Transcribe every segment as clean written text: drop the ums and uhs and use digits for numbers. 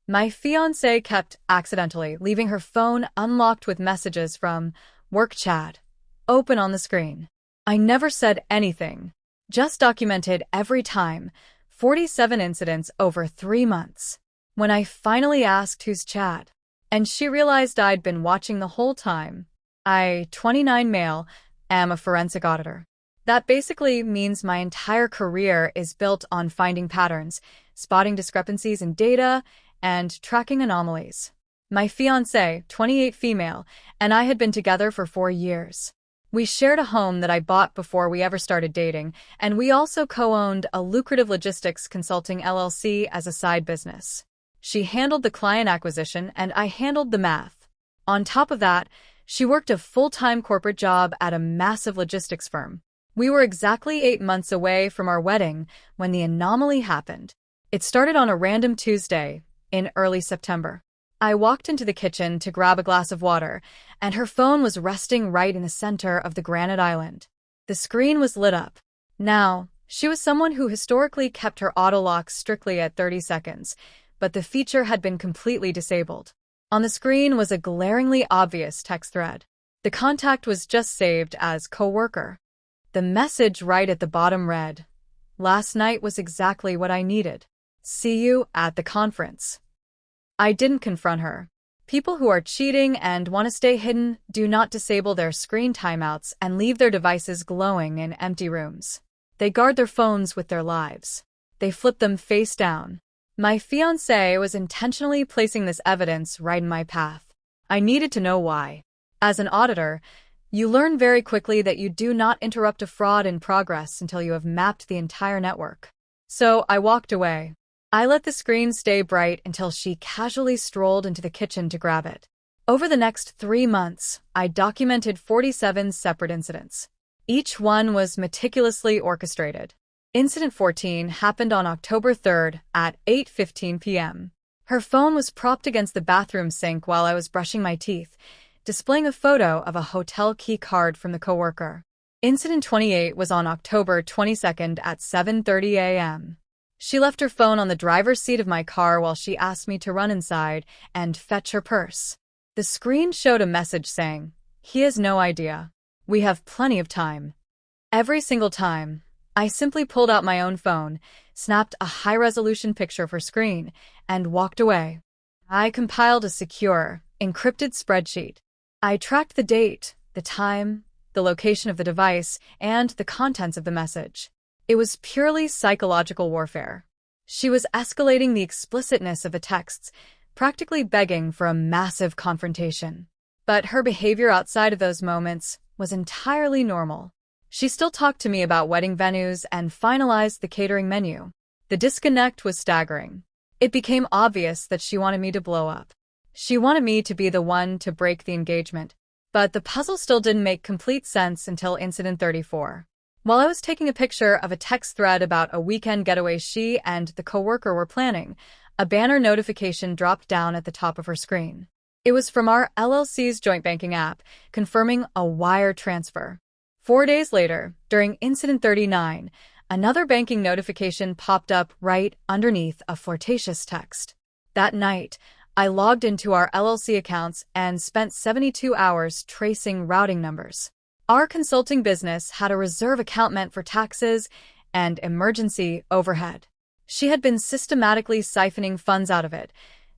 My fiancée kept accidentally leaving her phone unlocked with messages from work chat open on the screen. I never said anything, just documented every time, 47 incidents over 3 months. When I finally asked whose chat, and she realized I'd been watching the whole time. I, 29 male, am a forensic auditor. That basically means my entire career is built on finding patterns, spotting discrepancies in data, and tracking anomalies. My fiancé, 28 female, and I had been together for 4 years. We shared a home that I bought before we ever started dating, and we also co-owned a lucrative logistics consulting LLC as a side business. She handled the client acquisition, and I handled the math. On top of that, she worked a full-time corporate job at a massive logistics firm. We were exactly 8 months away from our wedding when the anomaly happened. It started on a random Tuesday in early September. I walked into the kitchen to grab a glass of water, and her phone was resting right in the center of the granite island. The screen was lit up. Now, she was someone who historically kept her auto lock strictly at 30 seconds, but the feature had been completely disabled. On the screen was a glaringly obvious text thread. The contact was just saved as coworker. The message right at the bottom read, "Last night was exactly what I needed. See you at the conference." I didn't confront her. People who are cheating and want to stay hidden do not disable their screen timeouts and leave their devices glowing in empty rooms. They guard their phones with their lives. They flip them face down. My fiancé was intentionally placing this evidence right in my path. I needed to know why. As an auditor, you learn very quickly that you do not interrupt a fraud in progress until you have mapped the entire network. So I walked away. I let the screen stay bright until she casually strolled into the kitchen to grab it. Over the next 3 months, I documented 47 separate incidents. Each one was meticulously orchestrated. Incident 14 happened on October 3rd at 8:15 p.m. Her phone was propped against the bathroom sink while I was brushing my teeth, displaying a photo of a hotel key card from the coworker. Incident 28 was on October 22nd at 7:30 a.m. She left her phone on the driver's seat of my car while she asked me to run inside and fetch her purse. The screen showed a message saying, "He has no idea. We have plenty of time." Every single time, I simply pulled out my own phone, snapped a high-resolution picture of her screen, and walked away. I compiled a secure, encrypted spreadsheet. I tracked the date, the time, the location of the device, and the contents of the message. It was purely psychological warfare. She was escalating the explicitness of the texts, practically begging for a massive confrontation. But her behavior outside of those moments was entirely normal. She still talked to me about wedding venues and finalized the catering menu. The disconnect was staggering. It became obvious that she wanted me to blow up. She wanted me to be the one to break the engagement. But the puzzle still didn't make complete sense until Incident 34. While I was taking a picture of a text thread about a weekend getaway she and the coworker were planning, a banner notification dropped down at the top of her screen. It was from our LLC's joint banking app, confirming a wire transfer. 4 days later, during Incident 39, another banking notification popped up right underneath a flirtatious text. That night, I logged into our LLC accounts and spent 72 hours tracing routing numbers. Our consulting business had a reserve account meant for taxes and emergency overhead. She had been systematically siphoning funds out of it,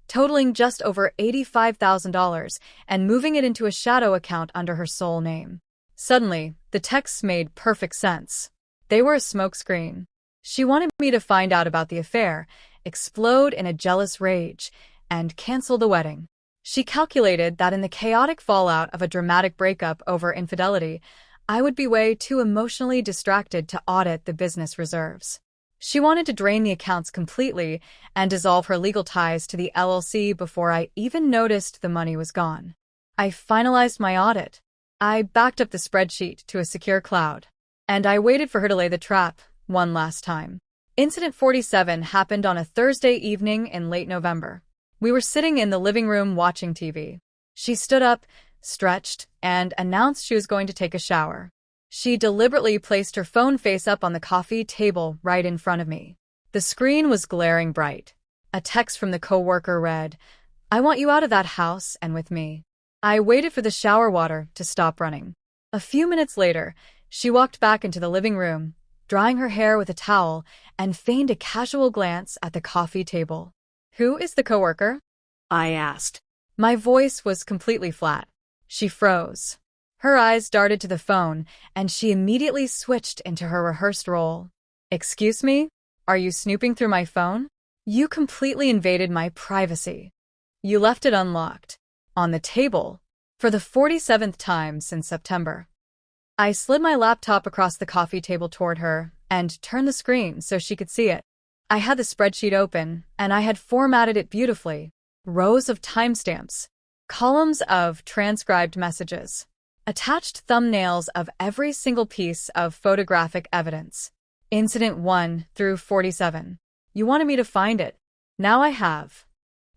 totaling just over $85,000, and moving it into a shadow account under her sole name. Suddenly, the texts made perfect sense. They were a smokescreen. She wanted me to find out about the affair, explode in a jealous rage, and cancel the wedding. She calculated that in the chaotic fallout of a dramatic breakup over infidelity, I would be way too emotionally distracted to audit the business reserves. She wanted to drain the accounts completely and dissolve her legal ties to the LLC before I even noticed the money was gone. I finalized my audit. I backed up the spreadsheet to a secure cloud, and I waited for her to lay the trap one last time. Incident 47 happened on a Thursday evening in late November. We were sitting in the living room watching TV. She stood up, stretched, and announced she was going to take a shower. She deliberately placed her phone face up on the coffee table right in front of me. The screen was glaring bright. A text from the coworker read, "I want you out of that house and with me." I waited for the shower water to stop running. A few minutes later, she walked back into the living room, drying her hair with a towel, and feigned a casual glance at the coffee table. "Who is the coworker?" I asked. My voice was completely flat. She froze. Her eyes darted to the phone, and she immediately switched into her rehearsed role. "Excuse me? Are you snooping through my phone? You completely invaded my privacy. You left it unlocked. On the table. For the 47th time since September." I slid my laptop across the coffee table toward her and turned the screen so she could see it. I had the spreadsheet open, and I had formatted it beautifully. Rows of timestamps, columns of transcribed messages, attached thumbnails of every single piece of photographic evidence. Incident 1 through 47. You wanted me to find it. Now I have.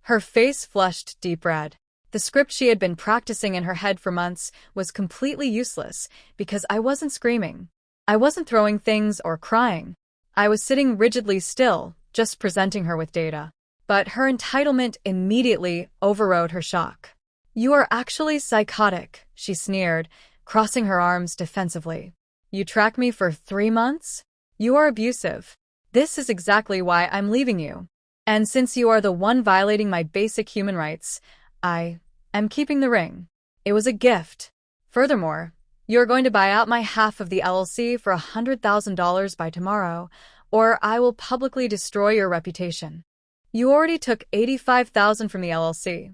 Her face flushed deep red. The script she had been practicing in her head for months was completely useless because I wasn't screaming. I wasn't throwing things or crying. I was sitting rigidly still, just presenting her with data. But her entitlement immediately overrode her shock. "You are actually psychotic," she sneered, crossing her arms defensively. "You tracked me for 3 months? You are abusive. This is exactly why I'm leaving you. And since you are the one violating my basic human rights, I am keeping the ring. It was a gift. Furthermore, you're going to buy out my half of the LLC for $100,000 by tomorrow, or I will publicly destroy your reputation." "You already took $85,000 from the LLC,"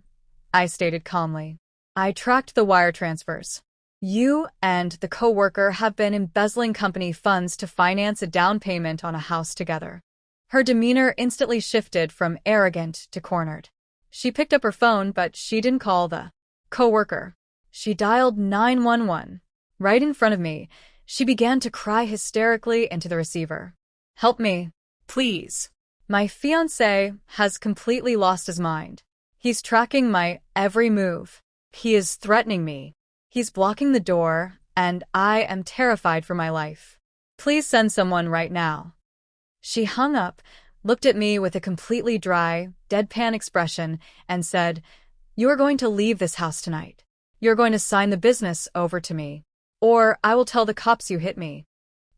I stated calmly. I tracked the wire transfers. "You and the coworker have been embezzling company funds to finance a down payment on a house together." Her demeanor instantly shifted from arrogant to cornered. She picked up her phone, but she didn't call the coworker. She dialed 911. Right in front of me, she began to cry hysterically into the receiver. "Help me, please. My fiancé has completely lost his mind. He's tracking my every move. He is threatening me. He's blocking the door, and I am terrified for my life. Please send someone right now." She hung up, looked at me with a completely dry, deadpan expression, and said, "You are going to leave this house tonight. You're going to sign the business over to me, or I will tell the cops you hit me."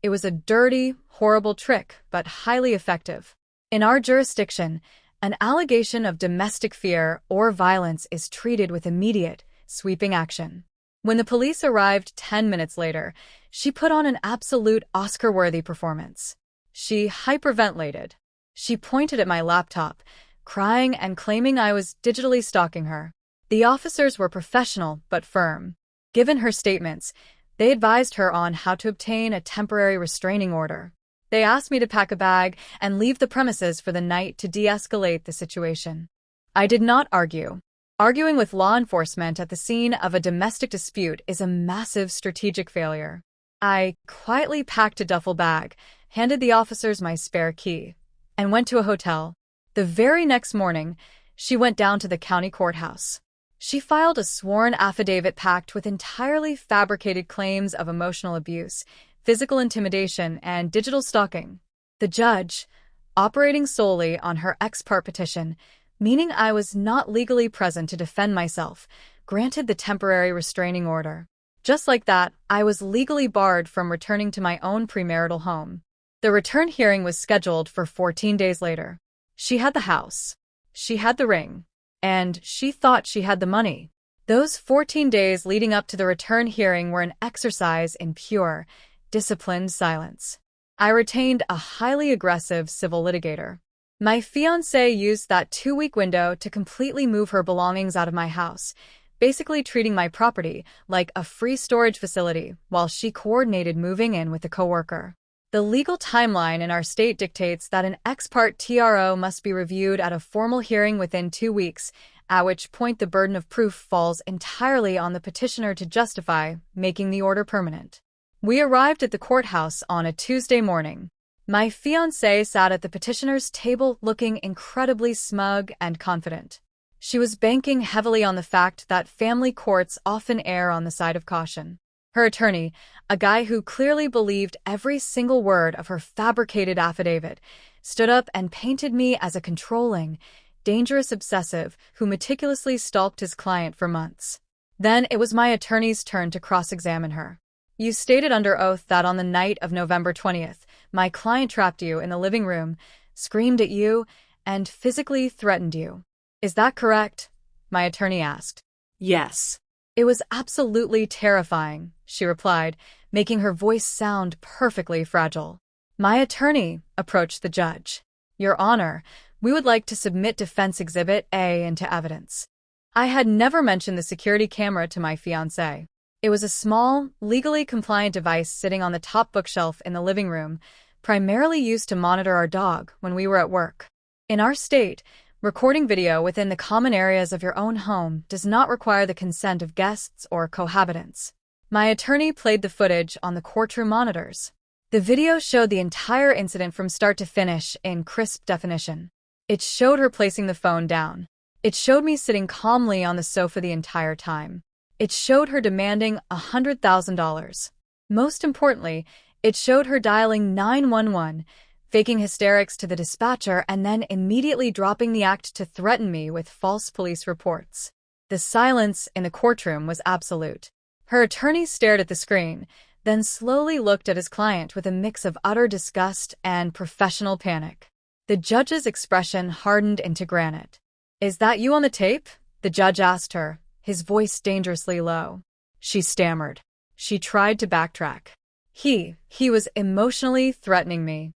It was a dirty, horrible trick, but highly effective. In our jurisdiction, an allegation of domestic fear or violence is treated with immediate, sweeping action. When the police arrived 10 minutes later, she put on an absolute Oscar-worthy performance. She hyperventilated. She pointed at my laptop, crying and claiming I was digitally stalking her. The officers were professional but firm. Given her statements, they advised her on how to obtain a temporary restraining order. They asked me to pack a bag and leave the premises for the night to de-escalate the situation. I did not argue. Arguing with law enforcement at the scene of a domestic dispute is a massive strategic failure. I quietly packed a duffel bag, handed the officers my spare key, and went to a hotel. The very next morning, she went down to the county courthouse. She filed a sworn affidavit packed with entirely fabricated claims of emotional abuse, physical intimidation, and digital stalking. The judge, operating solely on her ex parte petition, meaning I was not legally present to defend myself, granted the temporary restraining order. Just like that, I was legally barred from returning to my own premarital home. The return hearing was scheduled for 14 days later. She had the house. She had the ring. And she thought she had the money. Those 14 days leading up to the return hearing were an exercise in pure, disciplined silence. I retained a highly aggressive civil litigator. My fiancé used that 2-week window to completely move her belongings out of my house, basically treating my property like a free storage facility while she coordinated moving in with a coworker. The legal timeline in our state dictates that an ex parte TRO must be reviewed at a formal hearing within 2 weeks, at which point the burden of proof falls entirely on the petitioner to justify making the order permanent. We arrived at the courthouse on a Tuesday morning. My fiancé sat at the petitioner's table looking incredibly smug and confident. She was banking heavily on the fact that family courts often err on the side of caution. Her attorney, a guy who clearly believed every single word of her fabricated affidavit, stood up and painted me as a controlling, dangerous obsessive who meticulously stalked his client for months. Then it was my attorney's turn to cross-examine her. You stated under oath that on the night of November 20th, my client trapped you in the living room, screamed at you, and physically threatened you. Is that correct? My attorney asked. Yes. It was absolutely terrifying, she replied, making her voice sound perfectly fragile. My attorney approached the judge. Your Honor, we would like to submit Defense Exhibit A into evidence. I had never mentioned the security camera to my fiancé. It was a small, legally compliant device sitting on the top bookshelf in the living room, primarily used to monitor our dog when we were at work. In our state, recording video within the common areas of your own home does not require the consent of guests or cohabitants. My attorney played the footage on the courtroom monitors. The video showed the entire incident from start to finish in crisp definition. It showed her placing the phone down. It showed me sitting calmly on the sofa the entire time. It showed her demanding $100,000. Most importantly, it showed her dialing 911, faking hysterics to the dispatcher, and then immediately dropping the act to threaten me with false police reports. The silence in the courtroom was absolute. Her attorney stared at the screen, then slowly looked at his client with a mix of utter disgust and professional panic. The judge's expression hardened into granite. Is that you on the tape? The judge asked her, his voice dangerously low. She stammered. She tried to backtrack. He was emotionally threatening me.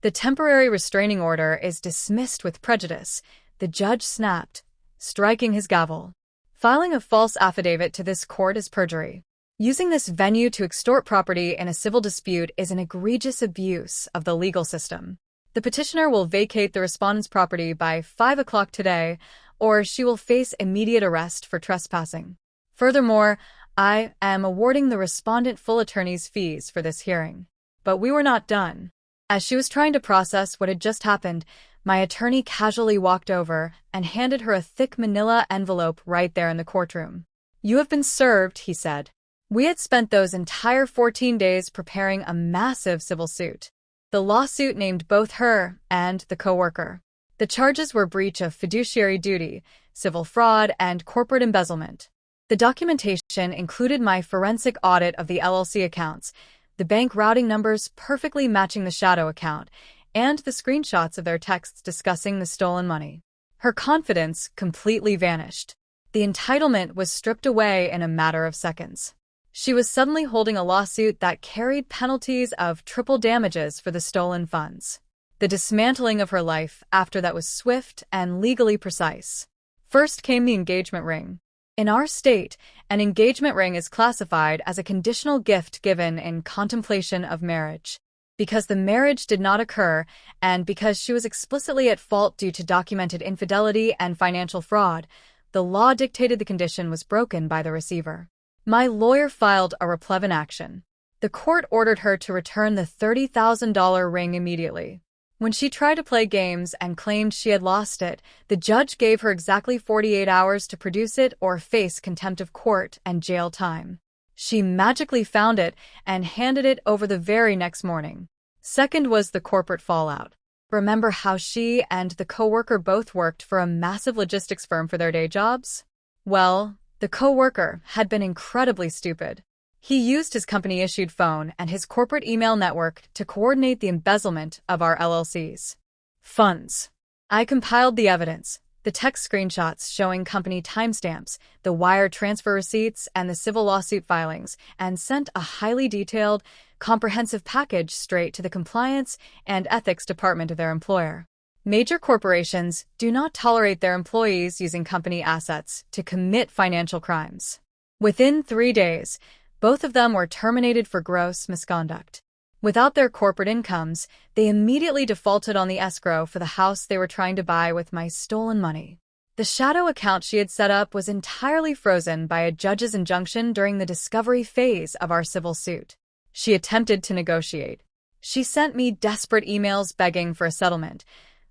The temporary restraining order is dismissed with prejudice, the judge snapped, striking his gavel. Filing a false affidavit to this court is perjury. Using this venue to extort property in a civil dispute is an egregious abuse of the legal system. The petitioner will vacate the respondent's property by 5 o'clock today, or she will face immediate arrest for trespassing. Furthermore, I am awarding the respondent full attorney's fees for this hearing. But we were not done. As she was trying to process what had just happened, my attorney casually walked over and handed her a thick manila envelope right there in the courtroom. You have been served, he said. We had spent those entire 14 days preparing a massive civil suit. The lawsuit named both her and the coworker. The charges were breach of fiduciary duty, civil fraud, and corporate embezzlement. The documentation included my forensic audit of the LLC accounts, the bank routing numbers perfectly matching the shadow account, and the screenshots of their texts discussing the stolen money. Her confidence completely vanished. The entitlement was stripped away in a matter of seconds. She was suddenly holding a lawsuit that carried penalties of triple damages for the stolen funds. The dismantling of her life after that was swift and legally precise. First came the engagement ring. In our state, an engagement ring is classified as a conditional gift given in contemplation of marriage. Because the marriage did not occur, and because she was explicitly at fault due to documented infidelity and financial fraud, the law dictated the condition was broken by the receiver. My lawyer filed a replevin action. The court ordered her to return the $30,000 ring immediately. When she tried to play games and claimed she had lost it, the judge gave her exactly 48 hours to produce it or face contempt of court and jail time. She magically found it and handed it over the very next morning. Second was the corporate fallout. Remember how she and the coworker both worked for a massive logistics firm for their day jobs? Well, the coworker had been incredibly stupid. He used his company-issued phone and his corporate email network to coordinate the embezzlement of our LLC's funds. I compiled the evidence, the text screenshots showing company timestamps, the wire transfer receipts, and the civil lawsuit filings, and sent a highly detailed, comprehensive package straight to the compliance and ethics department of their employer. Major corporations do not tolerate their employees using company assets to commit financial crimes. Within 3 days, both of them were terminated for gross misconduct. Without their corporate incomes, they immediately defaulted on the escrow for the house they were trying to buy with my stolen money. The shadow account she had set up was entirely frozen by a judge's injunction during the discovery phase of our civil suit. She attempted to negotiate. She sent me desperate emails begging for a settlement,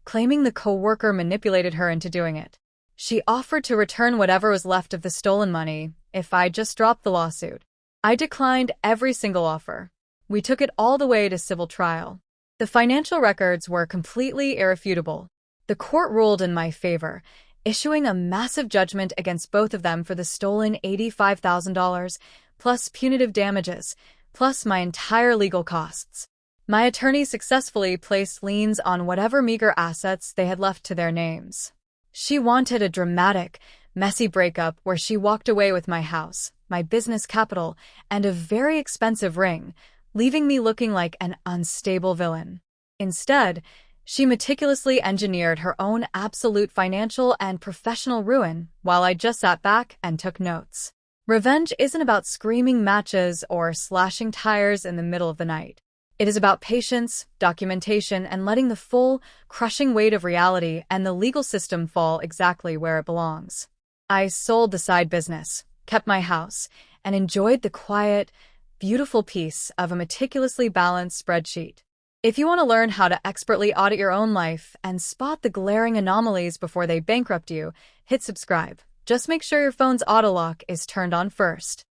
claiming the coworker manipulated her into doing it. She offered to return whatever was left of the stolen money if I just dropped the lawsuit. I declined every single offer. We took it all the way to civil trial. The financial records were completely irrefutable. The court ruled in my favor, issuing a massive judgment against both of them for the stolen $85,000, plus punitive damages, plus my entire legal costs. My attorney successfully placed liens on whatever meager assets they had left to their names. She wanted a dramatic, messy breakup where she walked away with my house, my business capital, and a very expensive ring, leaving me looking like an unstable villain. Instead, she meticulously engineered her own absolute financial and professional ruin while I just sat back and took notes. Revenge isn't about screaming matches or slashing tires in the middle of the night. It is about patience, documentation, and letting the full, crushing weight of reality and the legal system fall exactly where it belongs. I sold the side business, kept my house, and enjoyed the quiet, beautiful peace of a meticulously balanced spreadsheet. If you want to learn how to expertly audit your own life and spot the glaring anomalies before they bankrupt you, hit subscribe. Just make sure your phone's auto lock is turned on first.